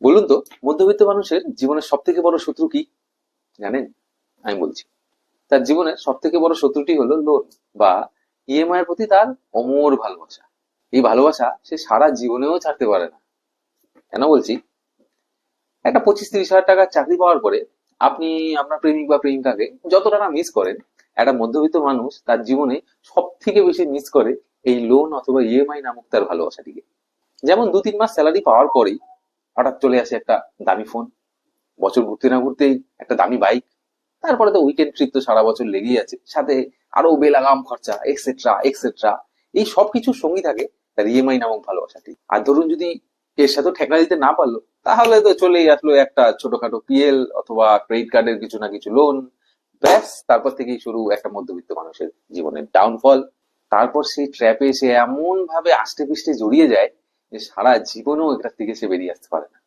বলুন তো, মধ্যবিত্ত মানুষের জীবনের সব থেকে বড় শত্রু কি জানেন? আমি বলছি, তার জীবনের সব থেকে বড় শত্রুটি হলো লোন বা ইএমআই এর প্রতি তার অমর ভালোবাসা। এই ভালোবাসা সে সারা জীবনেও ছাড়তে পারে না। কেন বলছি? একটা 25-30 হাজার টাকার চাকরি পাওয়ার পরে আপনি আপনার প্রেমিক বা প্রেমিকাকে যতটা না মিস করেন, একটা মধ্যবিত্ত মানুষ তার জীবনে সব থেকে বেশি মিস করে এই লোন অথবা ইএমআই নামক তার ভালোবাসাটিকে। যেমন 2-3 মাস স্যালারি পাওয়ার পরেই হঠাৎ চলে আসে একটা দামি ফোন, বছর ঘুরতে না ঘুরতেই একটা দামি বাইক, তারপরে তো উইকেন্ড ট্রিপ তো সারা বছর লেগেই আছে, সাথে আরো বেলাগাম খরচা এক্সেট্রা এক্সেট্রা। এই সবকিছুর সঙ্গী থাকে তার ইএমআই নামক ভালোবাসাটি। আর ধরুন যদি এর সাথে ঠেকনা দিতে না পারলো, তাহলে তো চলেই আসলো একটা ছোটখাটো পিএল অথবা ক্রেডিট কার্ডের কিছু না কিছু লোন। ব্যাস, তারপর থেকেই শুরু একটা মধ্যবিত্ত মানুষের জীবনের ডাউনফল। তারপর সেই ট্র্যাপে সে এমন ভাবে আষ্টে পৃষ্ঠে জড়িয়ে যায় যে সারা জীবনেও এটার থেকে সে বেরিয়ে আসতে পারে না।